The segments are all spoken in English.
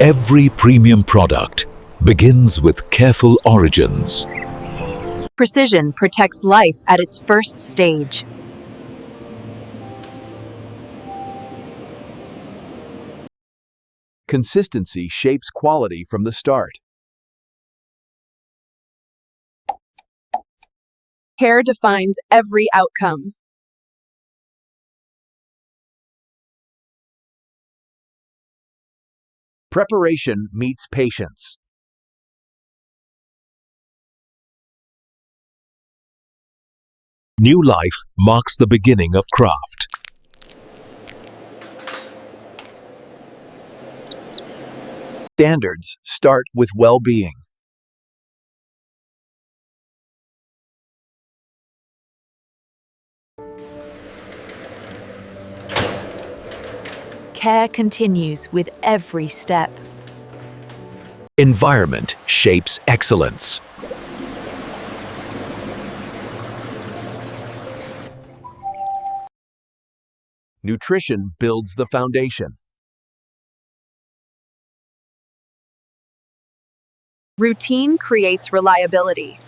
Every premium product begins with careful origins. Precision protects life at its first stage. Consistency shapes quality from the start. Care defines every outcome. Preparation meets patience. New life marks the beginning of craft. Standards start with well-being. Care continues with every step. Environment shapes excellence. Nutrition builds the foundation. Routine creates reliability.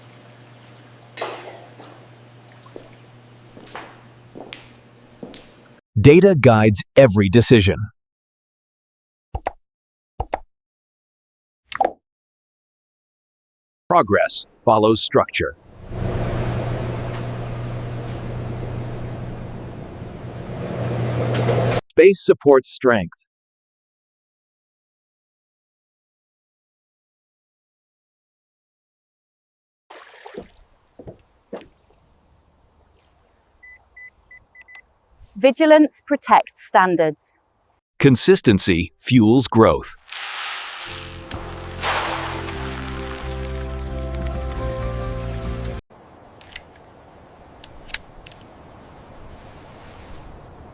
Data guides every decision. Progress follows structure. Space supports strength. Vigilance protects standards. Consistency fuels growth.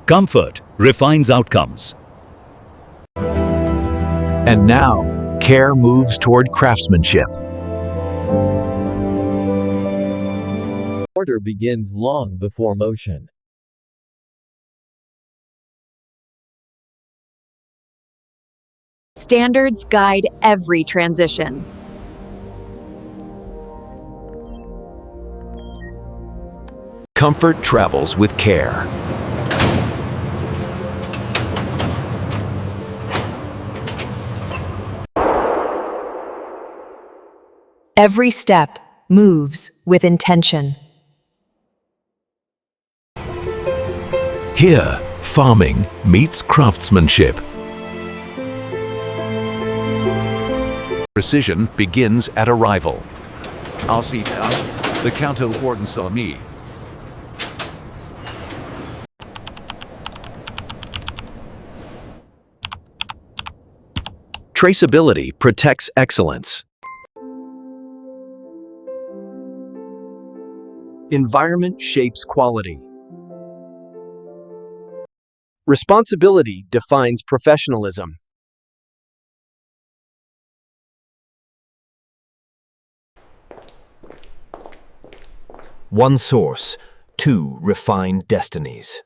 Comfort refines outcomes. And now, care moves toward craftsmanship. Order begins long before motion. Standards guide every transition. Comfort travels with care. Every step moves with intention. Here, farming meets craftsmanship. Precision begins at arrival. I'll see now. The Count Warden saw me. Traceability protects excellence. Environment shapes quality. Responsibility defines professionalism. One source, two refined destinies.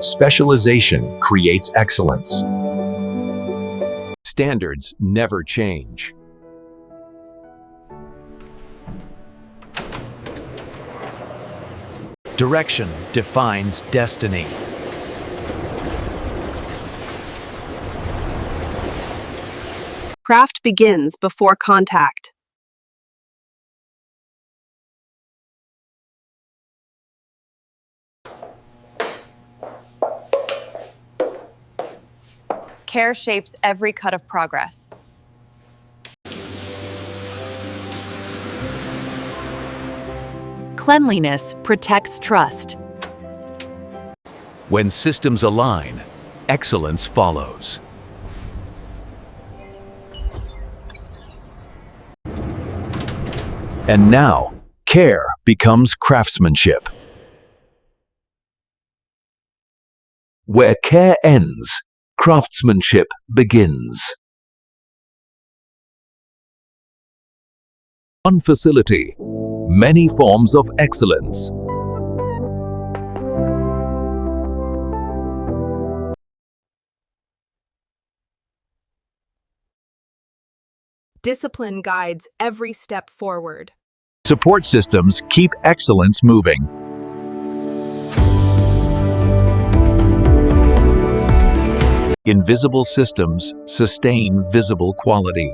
Specialization creates excellence. Standards never change. Direction defines destiny. Craft begins before contact. Care shapes every cut of progress. Cleanliness protects trust. When systems align, excellence follows. And now, care becomes craftsmanship. Where care ends, craftsmanship begins. One facility, many forms of excellence. Discipline guides every step forward. Support systems keep excellence moving. Invisible systems sustain visible quality.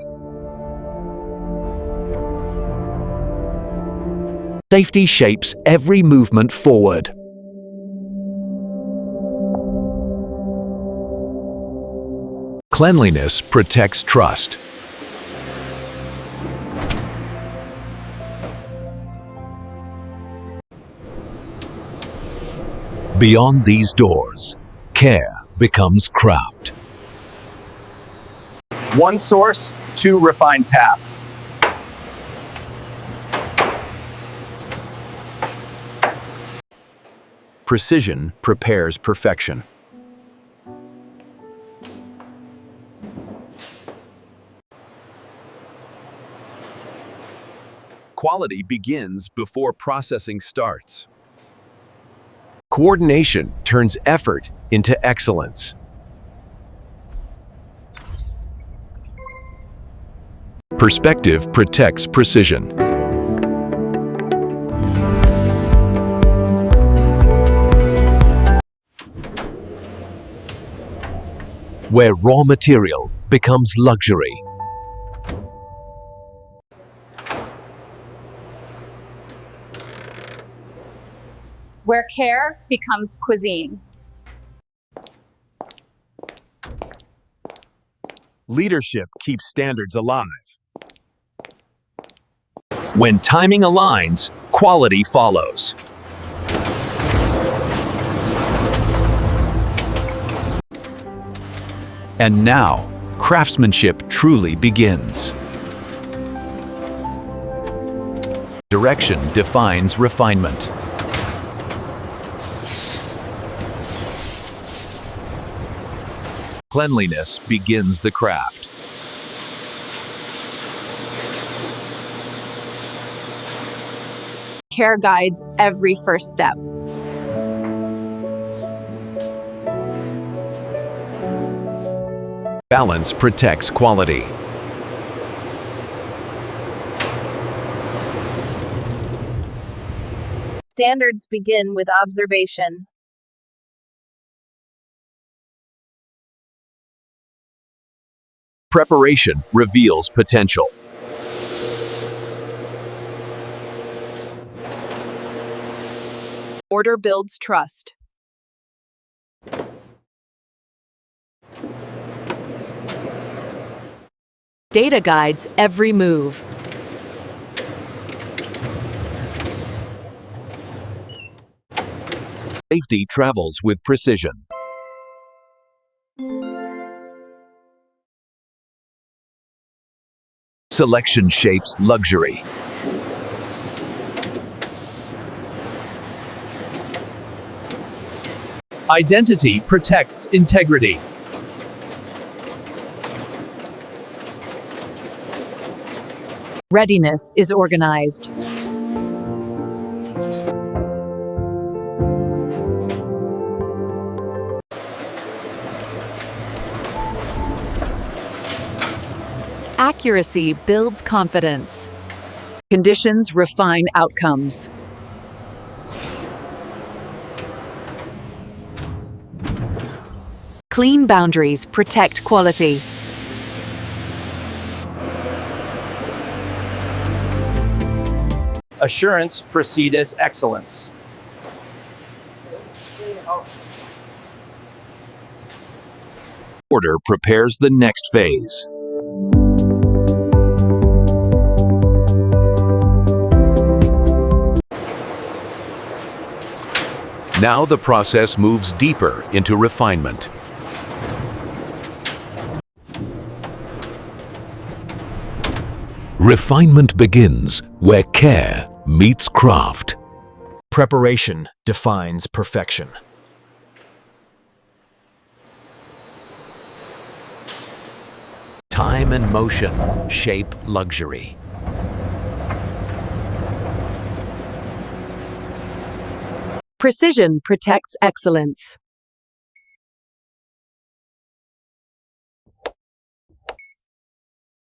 Safety shapes every movement forward. Cleanliness protects trust. Beyond these doors, care becomes craft. One source, two refined paths. Precision prepares perfection. Quality begins before processing starts. Coordination turns effort into excellence. Perspective protects precision. Where raw material becomes luxury. Where care becomes cuisine. Leadership keeps standards alive. When timing aligns, quality follows. And now, craftsmanship truly begins. Direction defines refinement. Cleanliness begins the craft. Care guides every first step. Balance protects quality. Standards begin with observation. Preparation reveals potential. Order builds trust. Data guides every move. Safety travels with precision. Selection shapes luxury. Identity protects integrity. Readiness is organized. Accuracy builds confidence. Conditions refine outcomes. Clean boundaries protect quality. Assurance precedes excellence. Order prepares the next phase. Now the process moves deeper into refinement. Refinement begins where care meets craft. Preparation defines perfection. Time and motion shape luxury. Precision protects excellence.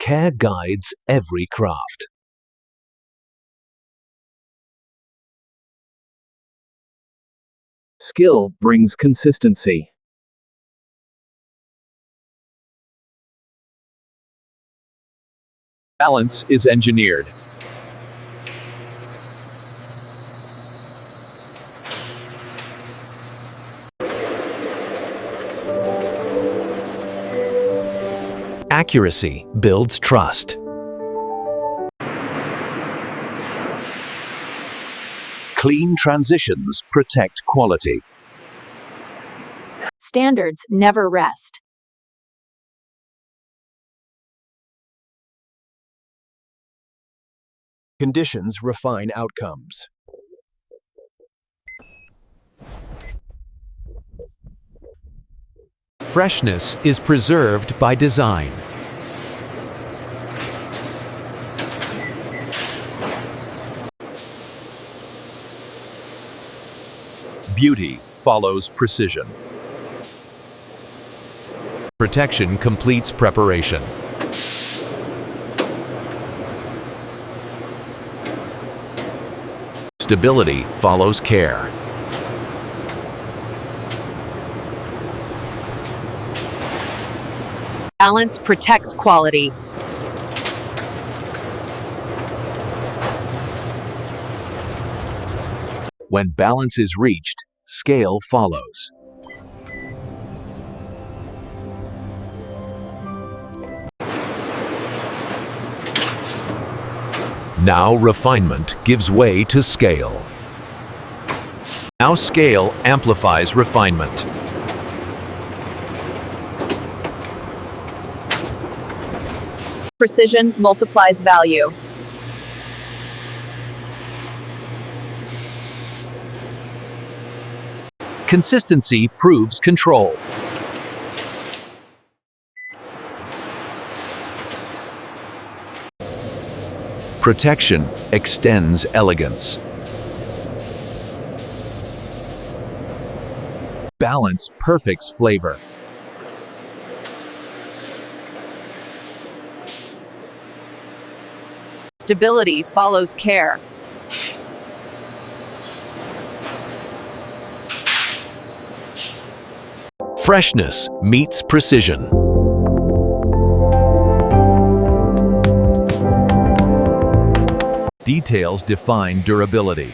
Care guides every craft. Skill brings consistency. Balance is engineered. Accuracy builds trust. Clean transitions protect quality. Standards never rest. Conditions refine outcomes. Freshness is preserved by design. Beauty follows precision. Protection completes preparation. Stability follows care. Balance protects quality. When balance is reached, scale follows. Now refinement gives way to scale. Now scale amplifies refinement. Precision multiplies value. Consistency proves control. Protection extends elegance. Balance perfects flavor. Stability follows care. Freshness meets precision. Details define durability.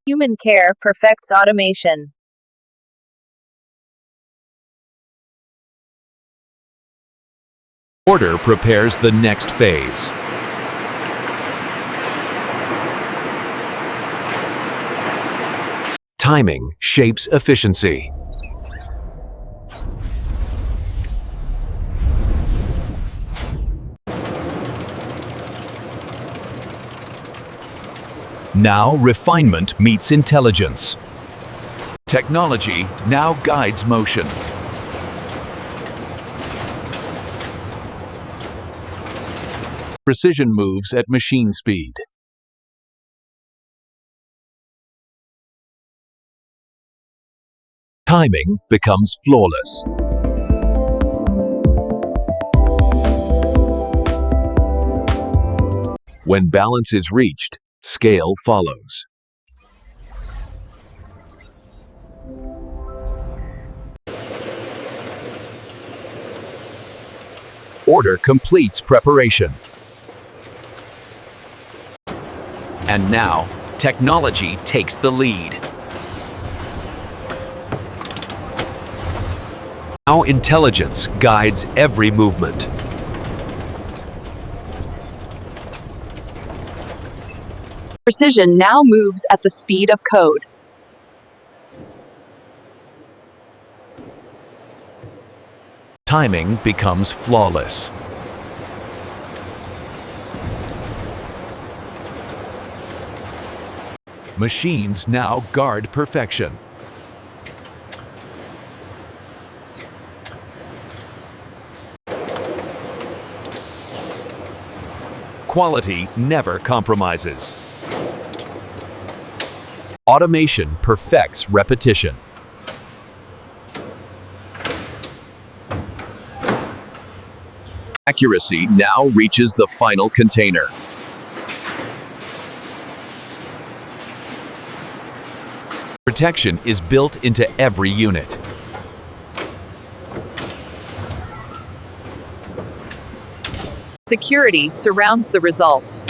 Human care perfects automation. Order prepares the next phase. Timing shapes efficiency. Now refinement meets intelligence. Technology now guides motion. Precision moves at machine speed. Timing becomes flawless. When balance is reached, scale follows. Order completes preparation. And now, technology takes the lead. Now intelligence guides every movement. Precision now moves at the speed of code. Timing becomes flawless. Machines now guard perfection. Quality never compromises. Automation perfects repetition. Accuracy now reaches the final container. Protection is built into every unit. Security surrounds the result.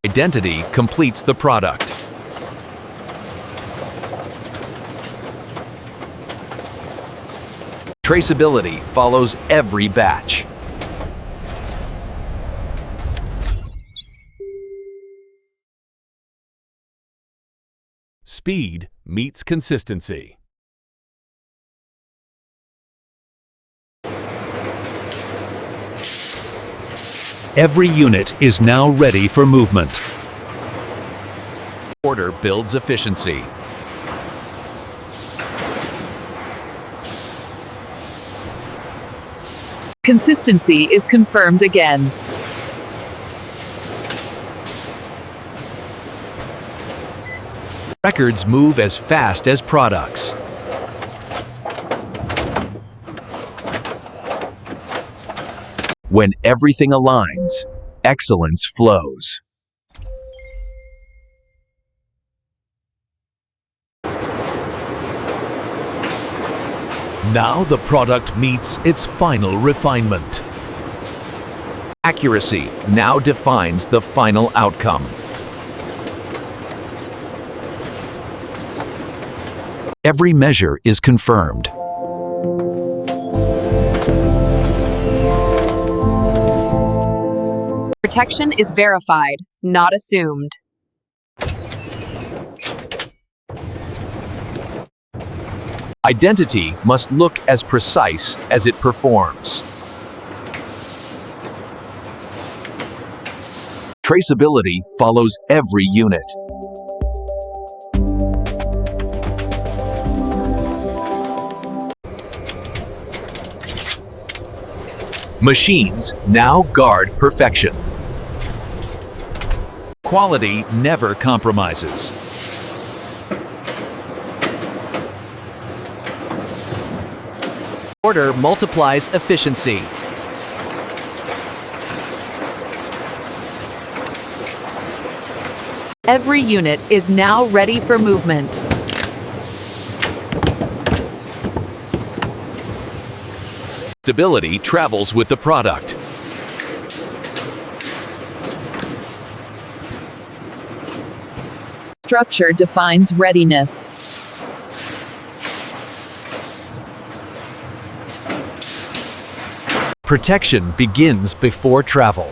Identity completes the product. Traceability follows every batch. Speed meets consistency. Every unit is now ready for movement. Order builds efficiency. Consistency is confirmed again. Records move as fast as products. When everything aligns, excellence flows. Now the product meets its final refinement. Accuracy now defines the final outcome. Every measure is confirmed. Protection is verified, not assumed. Identity must look as precise as it performs. Traceability follows every unit. Machines now guard perfection. Quality never compromises. Order multiplies efficiency. Every unit is now ready for movement. Stability travels with the product. Structure defines readiness. Protection begins before travel.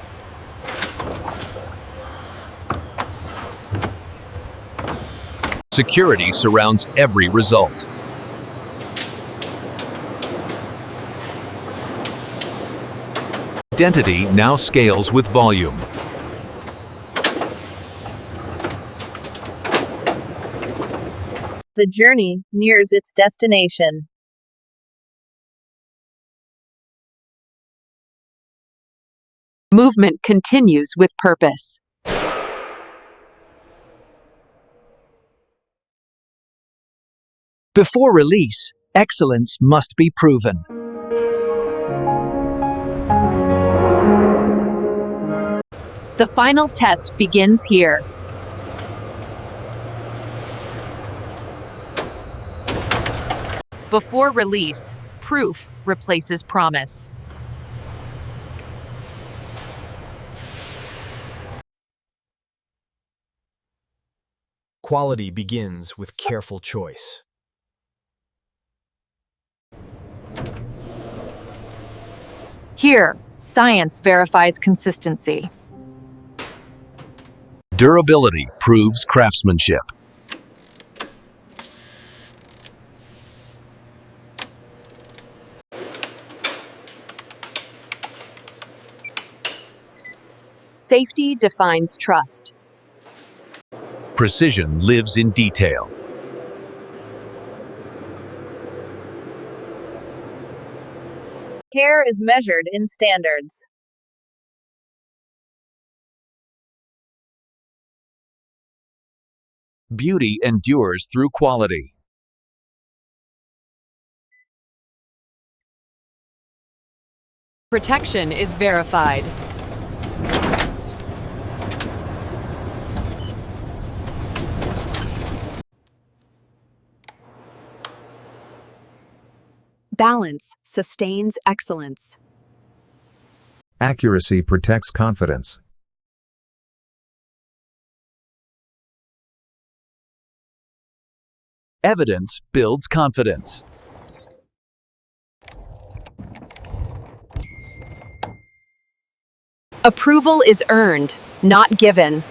Security surrounds every result. Identity now scales with volume. The journey nears its destination. Movement continues with purpose. Before release, excellence must be proven. The final test begins here. Before release, proof replaces promise. Quality begins with careful choice. Here, science verifies consistency. Durability proves craftsmanship. Safety defines trust. Precision lives in detail. Care is measured in standards. Beauty endures through quality. Protection is verified. Balance sustains excellence. Accuracy protects confidence. Evidence builds confidence. Approval is earned, not given.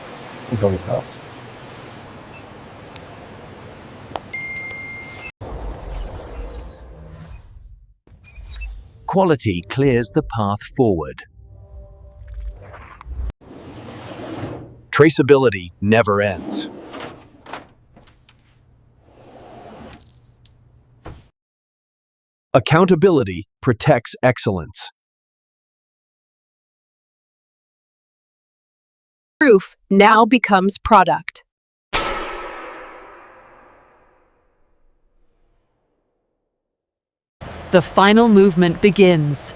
Quality clears the path forward. Traceability never ends. Accountability protects excellence. Proof now becomes product. The final movement begins.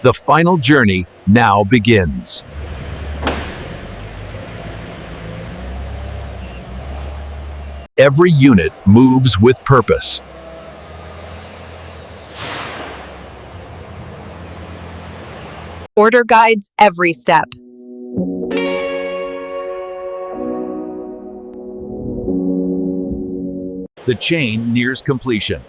The final journey now begins. Every unit moves with purpose. Order guides every step. The chain nears completion.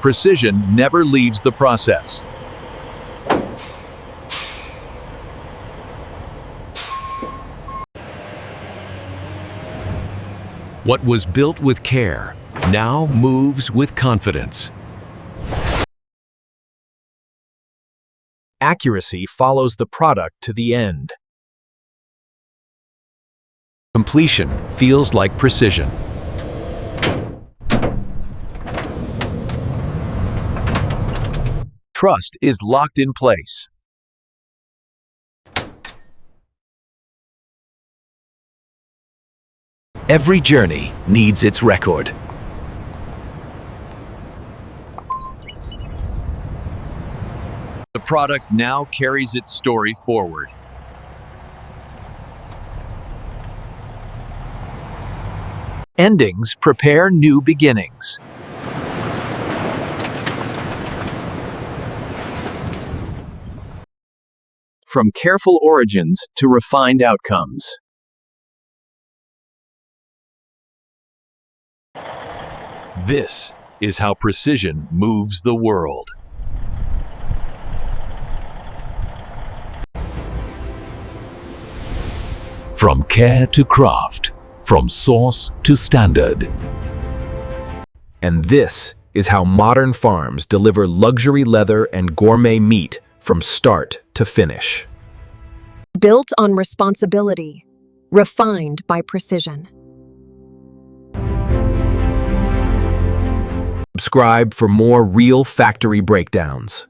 Precision never leaves the process. What was built with care now moves with confidence. Accuracy follows the product to the end. Completion feels like precision. Trust is locked in place. Every journey needs its record. The product now carries its story forward. Endings prepare new beginnings. From careful origins to refined outcomes. This is how precision moves the world. From care to craft, from source to standard. And this is how modern farms deliver luxury leather and gourmet meat from start to finish. Built on responsibility, refined by precision. Subscribe for more real factory breakdowns.